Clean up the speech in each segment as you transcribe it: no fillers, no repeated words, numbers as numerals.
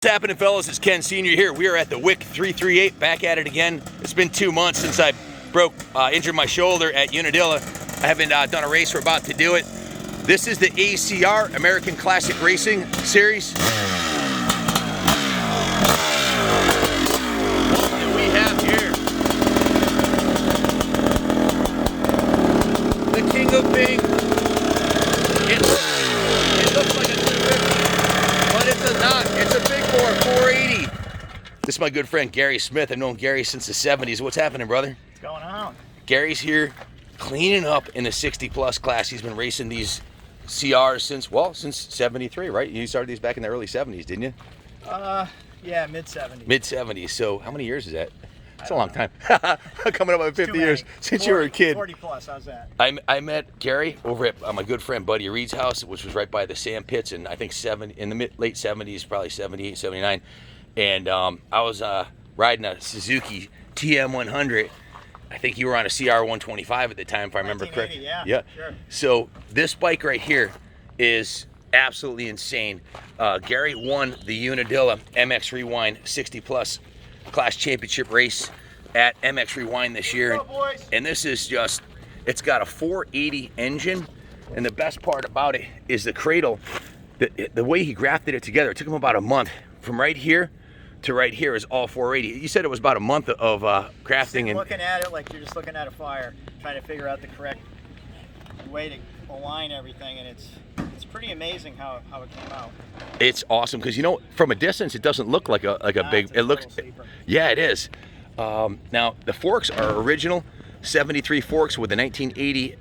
What's happening, fellas? It's Ken Sr. here. We are at the Mx338, back at it again. It's been 2 months since I injured my shoulder at Unadilla. I haven't done a race. We're about to do it. This is the ACR, American Classic Racing Series. What do we have here? The King of Bing. It looks like a 250, but it's not. It's a big bore, 480. This is my good friend Gary Smith. I've known Gary since the 70s. What's happening, brother? What's going on? Gary's here cleaning up in the 60-plus class. He's been racing these CRs since 73, right? You started these back in the early 70s, didn't you? Yeah, mid-70s. Mid-70s. So how many years is that? It's a long time. Coming up on 50 years since you were a kid. 40 plus, how's that? I met Gary over at my good friend Buddy Reed's house, which was right by the sand pits, and I think in the late 70s, probably 78, 79. And I was riding a Suzuki TM100. I think you were on a CR125 at the time, if I remember correctly. Yeah, sure. So this bike right here is absolutely insane. Gary won the Unadilla MX Rewind 60-plus class championship race at MX Rewind this year. And this is just, it's got a 480 engine. And the best part about it is the cradle, the way he grafted it together. It took him about a month. From right here to right here is all 480. You said it was about a month of crafting. And looking at it like you're just looking at a fire, trying to figure out the correct way to align everything, and it's pretty amazing how it came out. It's awesome because, you know, from a distance it doesn't look like a big. It looks, yeah, it is. Now the forks are original 73 forks with a 1980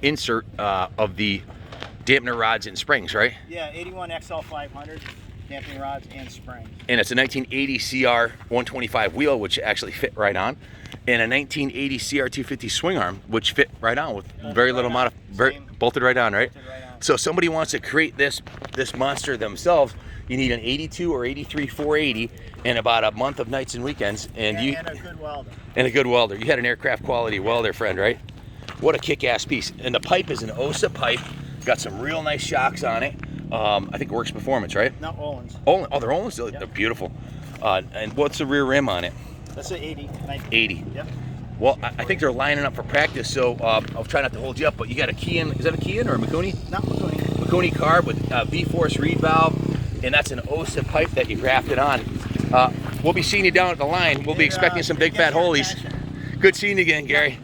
insert of the dampener rods and springs, right? Yeah, 81 XL 500. Damping rods and springs. And it's a 1980 CR125 wheel, which actually fit right on, and a 1980 CR250 swing arm, which fit right on with very little bolted right on, right? Bolted right on. So if somebody wants to create this monster themselves, you need an 82 or 83 480 and about a month of nights and weekends, and a good welder. And a good welder. You had an aircraft quality welder friend, right? What a kick-ass piece. And the pipe is an OSA pipe. Got some real nice shocks on it. I think Works Performance, right? No, Olin's. Oh, they're Olin's? Yep. They're beautiful. And what's the rear rim on it? That's an 80. 80. Yep. Well, I think they're lining up for practice, so I'll try not to hold you up, but you got a Kean, is that a Kean or a Mikuni? Not Mikuni. Mikuni carb with V-Force reed valve, and that's an OSA pipe that you grafted on. We'll be seeing you down at the line. We'll be expecting some big fat holies. Good seeing you again, Gary.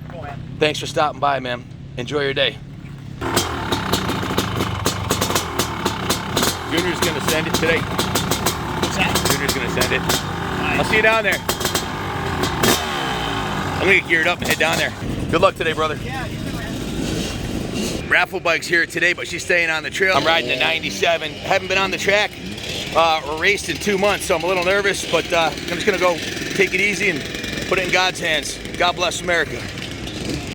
Cool, man. Thanks for stopping by, man. Enjoy your day. Junior's gonna send it today. What's that? Junior's gonna send it. Nice. I'll see you down there. I'm gonna get geared up and head down there. Good luck today, brother. Yeah, you too, man. Raffle bike's here today, but she's staying on the trail. I'm riding the 97. Haven't been on the track or raced in 2 months, so I'm a little nervous, but I'm just gonna go take it easy and put it in God's hands. God bless America.